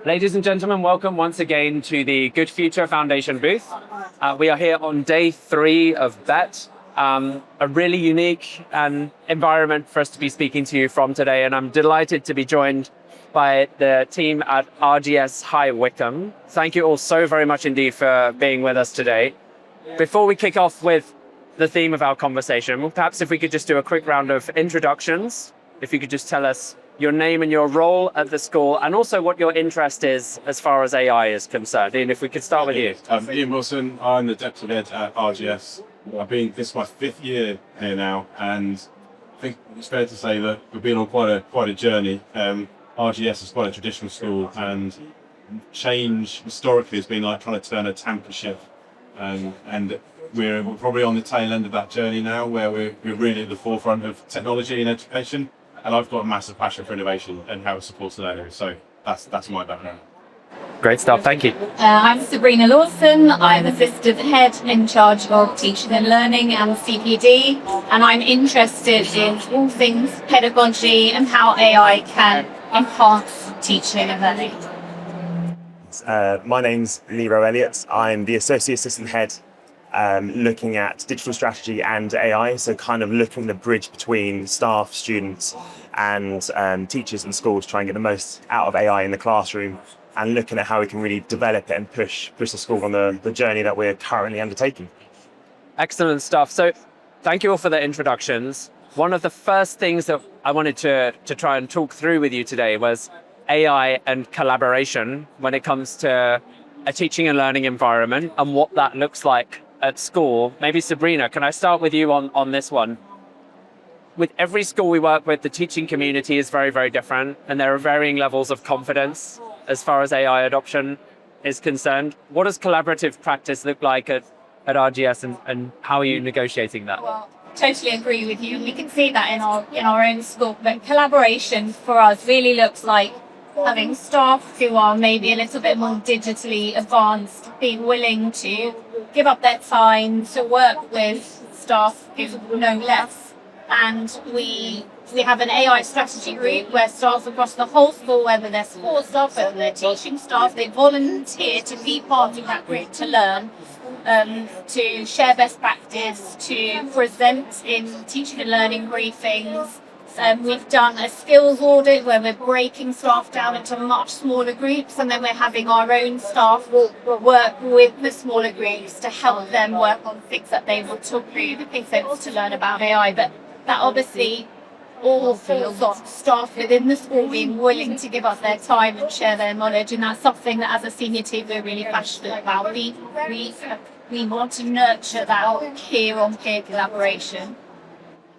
Ladies and gentlemen, welcome once again to the Good Future Foundation booth. We are here on day 3 of BET, a really unique environment for us to be speaking to you from today, and I'm delighted to be joined by the team at RGS High Wycombe. Thank you all so very much indeed for being with us today. Before we kick off with the theme of our conversation, perhaps if we could just do a quick round of introductions. If you could just tell us your name and your role at the school, and also what your interest is as far as AI is concerned. Ian, if we could start with you. I'm Iain Wilson. I'm the Deputy Head at RGS. This is my 5th year here now, and I think it's fair to say that we've been on quite a journey. RGS is quite a traditional school, and change historically has been like trying to turn a tanker ship. And we're probably on the tail end of that journey now, where we're really at the forefront of technology in education. And I've got a massive passion for innovation and how it supports learning. So that's my background. Great stuff, thank you. I'm Sabrina Lawson. I'm Assistant Head in charge of Teaching and Learning and CPD, and I'm interested in all things pedagogy and how AI can enhance teaching and learning. My name's Lee Rowe-Elliott. I'm the Associate Assistant Head looking at digital strategy and AI, so kind of looking at the bridge between staff, students and teachers and schools, trying to get the most out of AI in the classroom and looking at how we can really develop it and push the school on the journey that we're currently undertaking. Excellent stuff. So thank you all for the introductions. One of the first things that I wanted to try and talk through with you today was AI and collaboration when it comes to a teaching and learning environment and what that looks like at school. Maybe Sabrina, can I start with you on this one? With every school we work with, the teaching community is very, very different, and there are varying levels of confidence as far as AI adoption is concerned. What does collaborative practice look like at RGS, and how are you negotiating that? Well, totally agree with you. We can see that in our own school, but collaboration for us really looks like having staff who are maybe a little bit more digitally advanced, being willing to give up their time to work with staff who know less. And we have an AI strategy group where staff across the whole school, whether they're support staff, whether they're teaching staff, they volunteer to be part of that group to learn, to share best practice, to present in teaching and learning briefings. We've done a skills audit where we're breaking staff down into much smaller groups, and then we're having our own staff work with the smaller groups to help them work on things that they want to improve, the things they want to learn about AI. But that obviously all falls on staff within the school being willing to give up their time and share their knowledge, and that's something that as a senior team we're really passionate about. We want to nurture that peer-on-peer collaboration.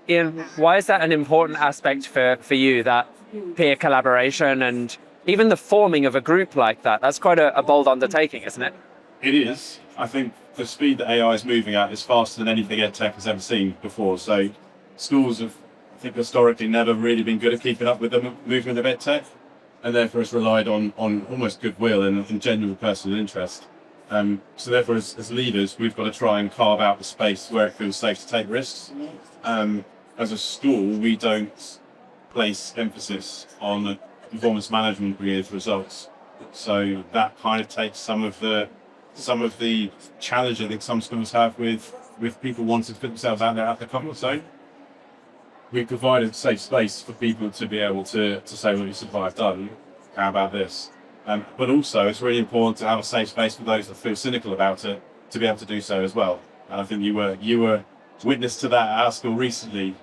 Ian, why is that an important aspect for you, that peer collaboration and even the forming of a group like that? That's quite a bold undertaking, isn't it? It is. I think the speed that AI is moving at is faster than anything EdTech has ever seen before. So schools have, I think, historically never really been good at keeping up with the movement of EdTech, and therefore it's relied on almost goodwill and genuine personal interest. So therefore, as leaders, we've got to try and carve out the space where it feels safe to take risks. As a school, we don't place emphasis on performance management with results. So that kind of takes some of the challenge I think some schools have with people wanting to put themselves out there at the comfort zone. We provided a safe space for people to be able to say, well, this is what I've done, how about this? But also, it's really important to have a safe space for those that feel cynical about it to be able to do so as well. And I think you were witness to that at our school recently,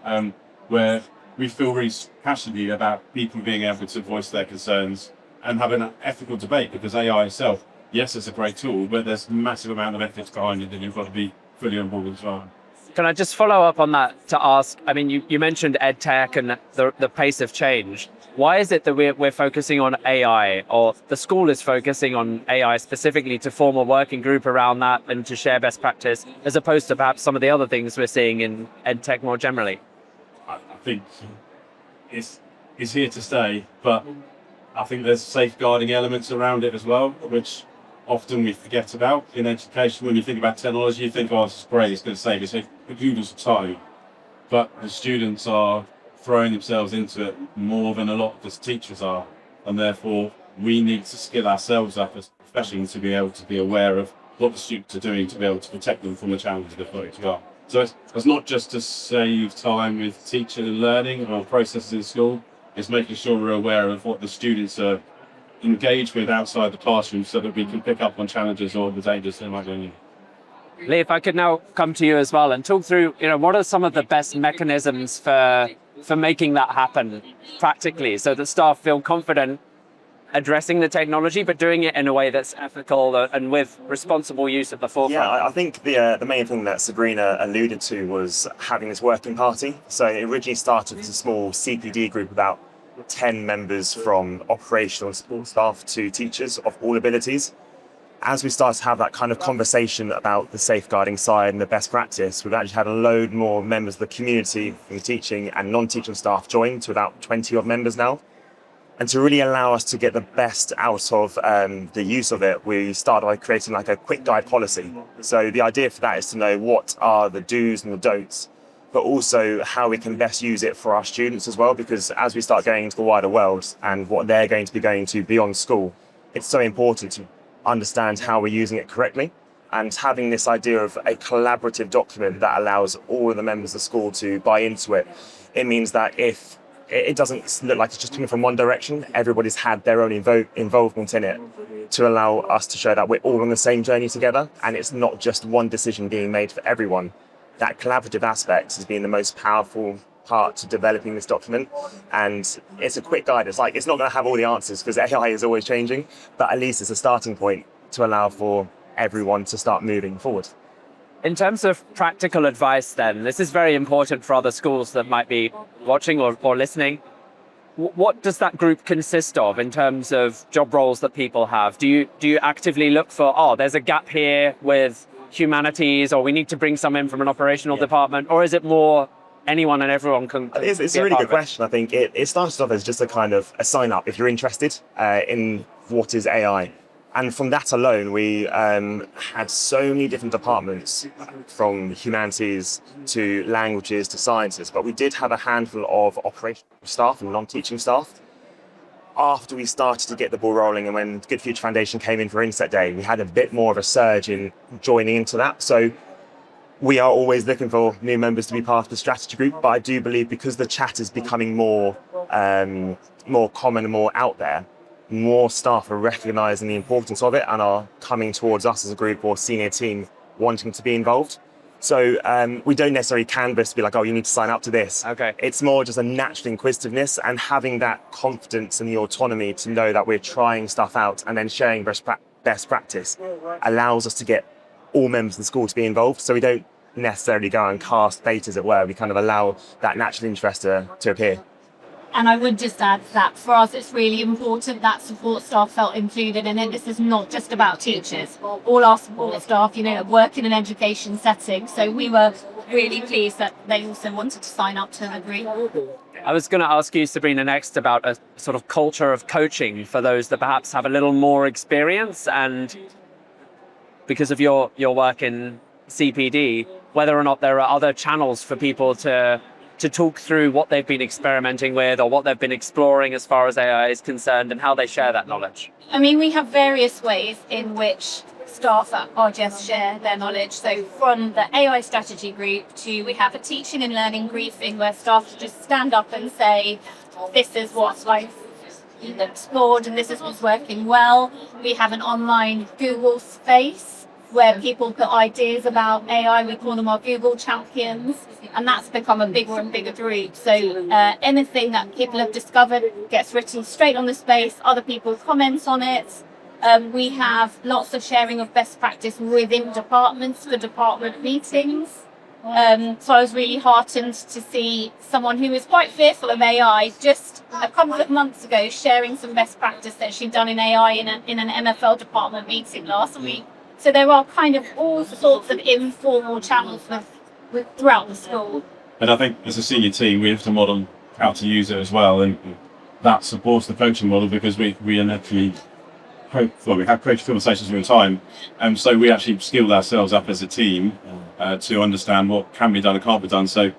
where we feel really passionately about people being able to voice their concerns and have an ethical debate, because AI itself, yes, it's a great tool, but there's a massive amount of ethics behind it, and you've got to be fully on board as well. Can I just follow up on that to ask, I mean, you mentioned EdTech and the pace of change. Why is it that we're focusing on AI, or the school is focusing on AI specifically to form a working group around that and to share best practice, as opposed to perhaps some of the other things we're seeing in EdTech more generally? I think it's here to stay, but I think there's safeguarding elements around it as well, which often we forget about in education. When you think about technology, you think, oh, this is great, it's going to save us oodles of time. But the students are throwing themselves into it more than a lot of the teachers are, and therefore we need to skill ourselves up as professionals to be able to be aware of what the students are doing to be able to protect them from the challenges they've got as well. So it's not just to save time with teaching and learning or processes in school, it's making sure we're aware of what the students are engaged with outside the classroom so that we can pick up on challenges or the dangers they might be in. Lee, if I could now come to you as well and talk through, what are some of the best mechanisms for making that happen practically so that staff feel confident addressing the technology, but doing it in a way that's ethical and with responsible use at the forefront? Yeah, I think the main thing that Sabrina alluded to was having this working party. So it originally started as a small CPD group, about 10 members from operational and support staff to teachers of all abilities. As we start to have that kind of conversation about the safeguarding side and the best practice, we've actually had a load more members of the community from teaching and non-teaching staff join, to about 20 odd members now. And to really allow us to get the best out of the use of it, we started by creating like a quick guide policy. So the idea for that is to know what are the do's and the don'ts, but also how we can best use it for our students as well, because as we start going into the wider world and what they're going to be going to beyond school, it's so important to understand how we're using it correctly. And having this idea of a collaborative document that allows all of the members of the school to buy into it, it means that if it doesn't look like it's just coming from one direction, everybody's had their own involvement in it to allow us to show that we're all on the same journey together and it's not just one decision being made for everyone. That collaborative aspect has been the most powerful part to developing this document, and it's a quick guide. It's not going to have all the answers because AI is always changing, but at least it's a starting point to allow for everyone to start moving forward. In terms of practical advice then, this is very important for other schools that might be watching or listening. What does that group consist of in terms of job roles that people have? Do you actively look for, there's a gap here with humanities, or we need to bring some in from an operational department, or is it more anyone and everyone can? It's a really good question. I think it started off as just a sign up if you're interested in what is AI. And from that alone, we had so many different departments, from humanities to languages to sciences, but we did have a handful of operational staff and non-teaching staff. After we started to get the ball rolling and when Good Future Foundation came in for Inset Day, we had a bit more of a surge in joining into that. So we are always looking for new members to be part of the strategy group, but I do believe because the chat is becoming more common and more out there, more staff are recognising the importance of it and are coming towards us as a group or senior team wanting to be involved. So we don't necessarily canvass to be like, you need to sign up to this. Okay. It's more just a natural inquisitiveness and having that confidence and the autonomy to know that we're trying stuff out and then sharing best practice allows us to get all members of the school to be involved. So we don't necessarily go and cast bait, as it were. We kind of allow that natural interest to appear. And I would just add that for us, it's really important that support staff felt included in it. This is not just about teachers. All our support staff, work in an education setting. So we were really pleased that they also wanted to sign up to the group. I was going to ask you, Sabrina, next about a sort of culture of coaching for those that perhaps have a little more experience, and because of your work in CPD, whether or not there are other channels for people to talk through what they've been experimenting with or what they've been exploring as far as AI is concerned and how they share that knowledge. I mean, we have various ways in which staff at RGS share their knowledge. So from the AI strategy group we have a teaching and learning briefing where staff just stand up and say, this is what I've explored and this is what's working well. We have an online Google space where people put ideas about AI. We call them our Google champions, and that's become a bigger and bigger group. So anything that people have discovered gets written straight on the space. Other people comment on it. We have lots of sharing of best practice within departments for department meetings. So I was really heartened to see someone who was quite fearful of AI just a couple of months ago sharing some best practice that she'd done in AI in an MFL department meeting last week. So there are kind of all sorts of informal channels throughout the school. And I think as a senior team, we have to model how to use it as well. And that supports the coaching model because we actually we have creative conversations all the time. And so we actually skilled ourselves up as a team to understand what can be done and can't be done. So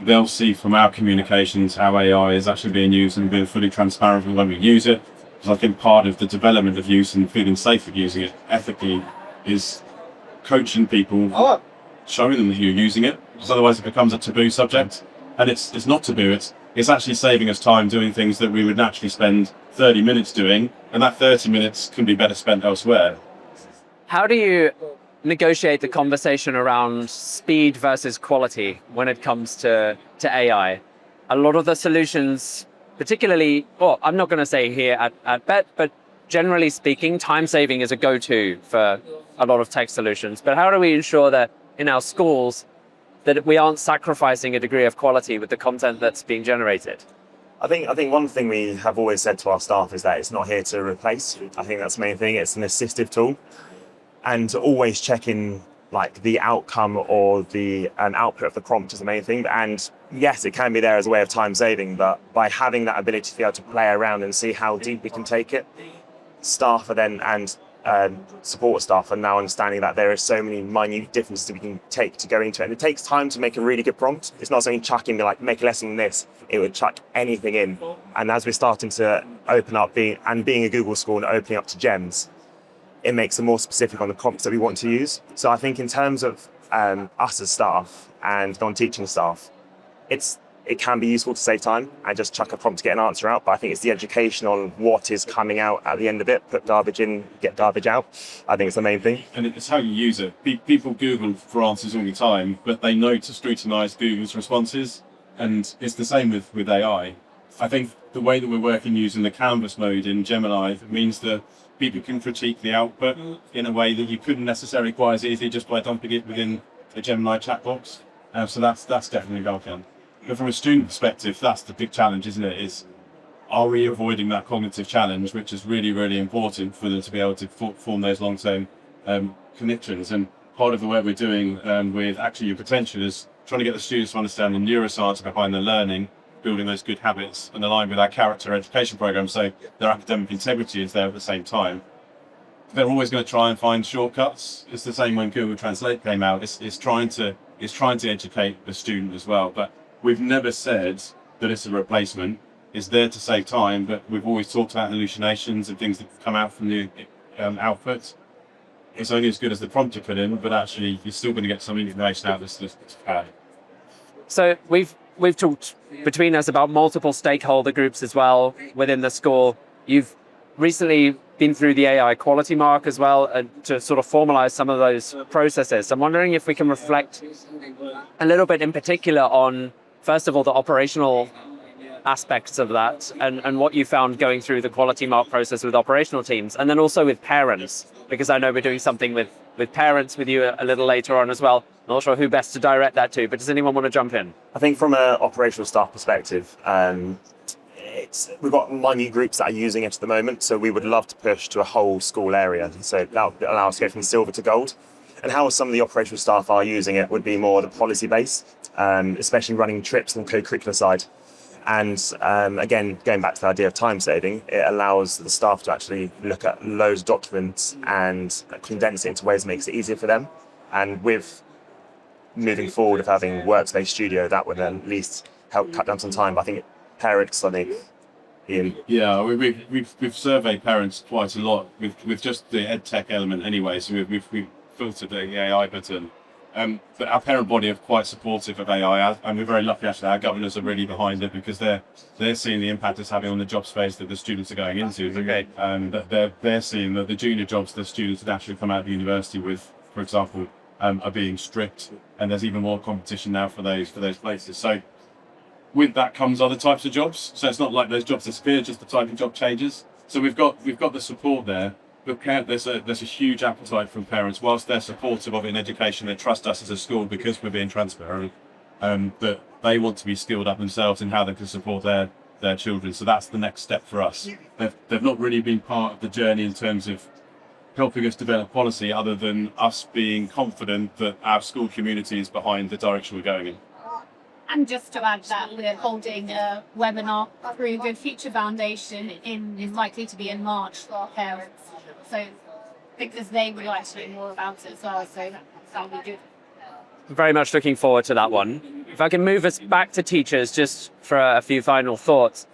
they'll see from our communications how AI is actually being used and being fully transparent when we use it. Because I think part of the development of use and feeling safe with using it ethically is coaching people, showing them that you're using it, because otherwise it becomes a taboo subject. And it's not taboo, it's actually saving us time doing things that we would naturally spend 30 minutes doing, and that 30 minutes can be better spent elsewhere. How do you negotiate the conversation around speed versus quality when it comes to AI? A lot of the solutions, particularly, well, I'm not going to say here at BET, but generally speaking, time saving is a go-to for a lot of tech solutions. But how do we ensure that in our schools that we aren't sacrificing a degree of quality with the content that's being generated? I think one thing we have always said to our staff is that it's not here to replace. I think that's the main thing. It's an assistive tool, and always checking like the outcome or the output of the prompt is the main thing. And yes, it can be there as a way of time saving, but by having that ability to be able to play around and see how deep we can take it, staff are then and support staff are now understanding that there are so many minute differences that we can take to go into it. And it takes time to make a really good prompt. It's not something chucking like make a lesson in this. It would chuck anything in. And as we're starting to open up, being a Google school and opening up to gems, it makes it more specific on the prompts that we want to use. So I think in terms of us as staff and non-teaching staff, it can be useful to save time and just chuck a prompt to get an answer out. But I think it's the education on what is coming out at the end of it. Put garbage in, get garbage out. I think it's the main thing. And it's how you use it. People Google for answers all the time, but they know to scrutinize Google's responses. And it's the same with AI. I think the way that we're working using the canvas mode in Gemini means that people can critique the output in a way that you couldn't necessarily quite as easily just by dumping it within the Gemini chat box. So that's definitely welcome. But from a student perspective, that's the big challenge, isn't it? Are we avoiding that cognitive challenge, which is really, really important for them to be able to form those long-term connections. And part of the work we're doing with Actually Your Potential is trying to get the students to understand the neuroscience behind the learning, building those good habits and align with our character education program, so their academic integrity is there at the same time. They're always going to try and find shortcuts. It's the same when Google Translate came out. It's trying to educate the student as well. But we've never said that it's a replacement. It's there to save time, but we've always talked about hallucinations and things that come out from the output. It's only as good as the prompt you put in, but actually you're still going to get some information out that's bad. So we've talked between us about multiple stakeholder groups as well within the school. You've recently been through the AI quality mark as well to sort of formalize some of those processes. I'm wondering if we can reflect a little bit in particular on, first of all, the operational aspects of that and what you found going through the quality mark process with operational teams, and then also with parents, because I know we're doing something with parents with you a little later on as well. Not sure who best to direct that to, but does anyone want to jump in? I think from an operational staff perspective, we've got minute groups that are using it at the moment, so we would love to push to a whole school area. So that would allow us to go from silver to gold. And how some of the operational staff are using it would be more the policy base, especially running trips on the co-curricular side. And again, going back to the idea of time saving, it allows the staff to actually look at loads of documents and condense it into ways that makes it easier for them. And with moving forward of having Workspace Studio, that would at least help cut down some time. But I think parents, Iain. Yeah, we've surveyed parents quite a lot with just the ed tech element anyway. So we've filtered the AI button. But our parent body are quite supportive of AI, and we're very lucky actually. Our governors are really behind it because they're seeing the impact it's having on the job space that the students are going into. Okay. That they're seeing that the junior jobs the students that actually come out of university with, for example, are being stripped, and there's even more competition now for those places. So with that comes other types of jobs. So it's not like those jobs disappear, just the type of job changes. So we've got the support there. But there's a huge appetite from parents, whilst they're supportive of it in education, they trust us as a school because we're being transparent, that they want to be skilled up themselves in how they can support their children. So that's the next step for us. They've not really been part of the journey in terms of helping us develop policy, other than us being confident that our school community is behind the direction we're going in. And just to add that, we're holding a webinar through Good Future Foundation is likely to be in March for our parents. So because they would like to know more about it as well, so that'll be good. Very much looking forward to that one. If I can move us back to teachers just for a few final thoughts.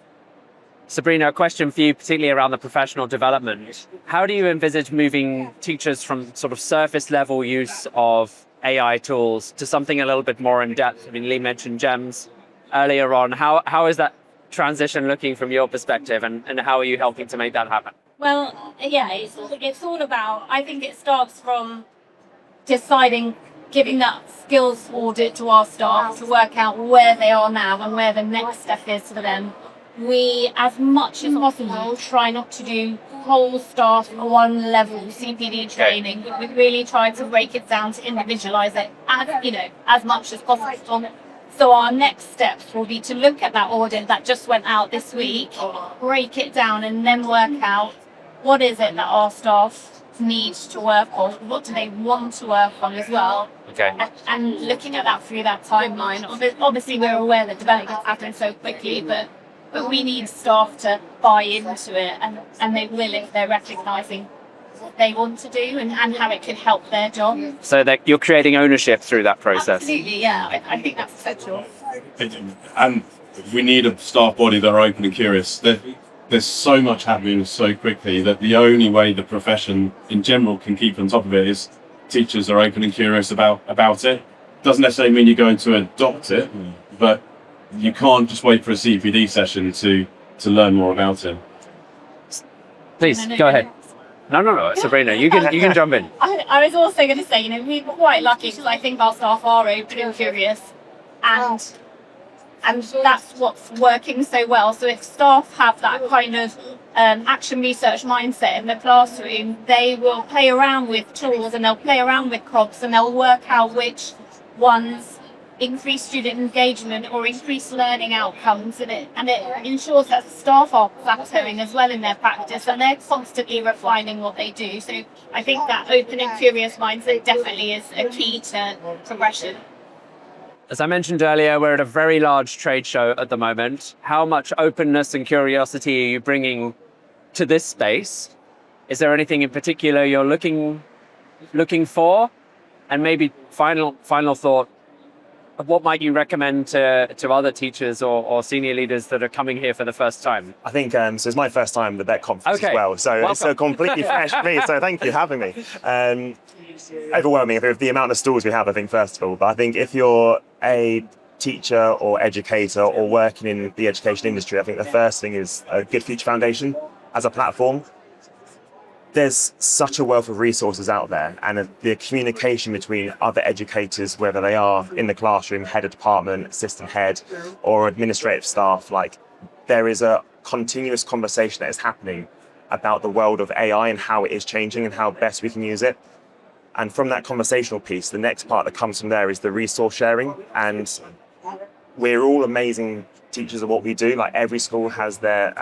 Sabrina, a question for you, particularly around the professional development. How do you envisage moving teachers from sort of surface level use of AI tools to something a little bit more in depth? I mean, Lee mentioned GEMS earlier on. How is that transition looking from your perspective, and how are you helping to make that happen? Well, yeah, it's all about, I think it starts from deciding, giving that skills audit to our staff to work out where they are now and where the next step is for them. We, as much as possible, try not to do whole staff one level CPD training. We really try to break it down to individualize it as much as possible. So our next steps will be to look at that audit that just went out this week, break it down, and then work out what is it that our staff need to work on, what do they want to work on as well. Okay. And looking at that through that timeline. Obviously, we're aware that development happens so quickly, but we need staff to buy into it, and they will if they're recognising what they want to do and how it could help their job. So that you're creating ownership through that process. Absolutely, yeah. I think that's essential. And we need a staff body that are open and curious. There's so much happening so quickly that the only way the profession in general can keep on top of it is teachers are open and curious about it. Doesn't necessarily mean you're going to adopt it, but you can't just wait for a CPD session to learn more about it. Please, go ahead. No, Sabrina, you can jump in. I was also going to say, we're quite lucky because I think our staff are open and curious, and that's what's working so well. So if staff have that kind of action research mindset in the classroom, they will play around with tools and they'll play around with prompts and they'll work out which ones increase student engagement or increase learning outcomes, and it ensures that staff are plateauing as well in their practice and they're constantly refining what they do. So I think that open and curious mindset definitely is a key to progression. As I mentioned earlier, we're at a very large trade show at the moment. How much openness and curiosity are you bringing to this space? Is there anything in particular you're looking for? And maybe final thought, what might you recommend to other teachers or senior leaders that are coming here for the first time? I think so. It's my first time at the Vet Conference as well, so Welcome. It's so completely fresh for me. So thank you for having me. Overwhelming with the amount of stalls we have, I think, first of all. But I think if you're a teacher or educator or working in the education industry, I think the first thing is a Good Future Foundation as a platform. There's such a wealth of resources out there, and the communication between other educators, whether they are in the classroom, head of department, assistant head, or administrative staff, there is a continuous conversation that is happening about the world of AI and how it is changing and how best we can use it. And from that conversational piece, the next part that comes from there is the resource sharing. And we're all amazing teachers of what we do. Every school has their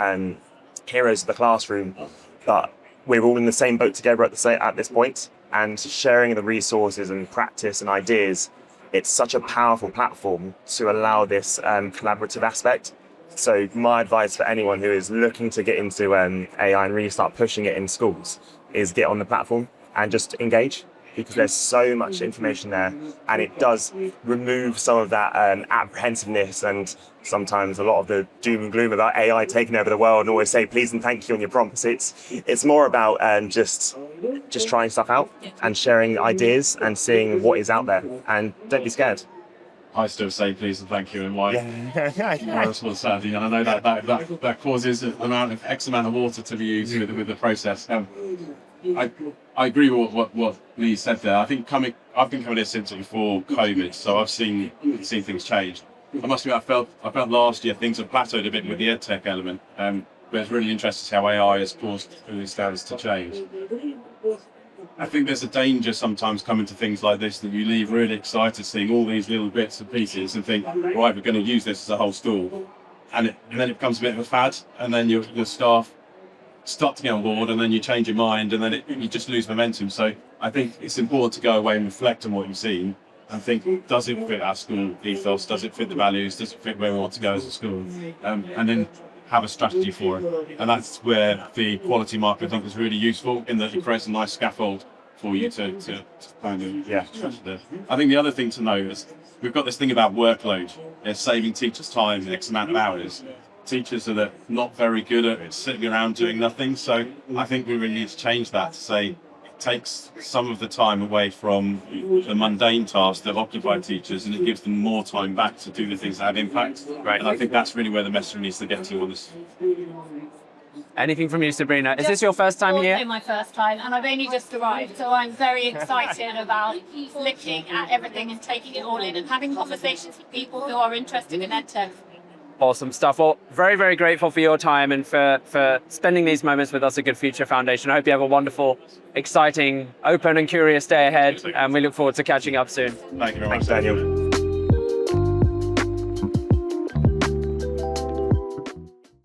heroes of the classroom, but we're all in the same boat together at this point, and sharing the resources and practice and ideas, it's such a powerful platform to allow this collaborative aspect. So my advice for anyone who is looking to get into AI and really start pushing it in schools is get on the platform and just engage, because there's so much information there, and it does remove some of that apprehensiveness and sometimes a lot of the doom and gloom about AI taking over the world and always say please and thank you on your prompts. It's more about just trying stuff out and sharing ideas and seeing what is out there, and don't be scared. I still say please and thank you, and why? Yeah. Responsibility, and I know that causes X amount of water to be used with the process. I agree with what Lee said there. I've been coming here since before COVID, so I've seen things change. I must admit, I felt last year things have plateaued a bit with the EdTech element, but it's really interesting how AI has caused these standards to change. I think there's a danger sometimes coming to things like this that you leave really excited seeing all these little bits and pieces and think, right, we're going to use this as a whole school, and then it becomes a bit of a fad, and then your staff start to get on board, and then you change your mind, and then you just lose momentum. So I think it's important to go away and reflect on what you've seen and think, does it fit our school ethos? Does it fit the values? Does it fit where we want to go as a school? And then have a strategy for it. And that's where the quality mark, I think, is really useful, in that it creates a nice scaffold for you to kind of, I think the other thing to know is we've got this thing about workload. Saving teachers time in X amount of hours. teachers that are not very good at sitting around doing nothing. So I think we really need to change that to say it takes some of the time away from the mundane tasks that occupy teachers, and it gives them more time back to do the things that have impact. Right. And I think that's really where the messaging needs to get to on this. Anything from you, Sabrina? Is this your first time Also here? my first time, and I've only just arrived, so I'm very excited about looking at everything and taking it all in and having conversations with people who are interested in EdTech. Awesome stuff. Well, very, very grateful for your time and for spending these moments with us at Good Future Foundation. I hope you have a wonderful, exciting, open and curious day ahead, and we look forward to catching up soon. Thank you very much, Thanks, Daniel.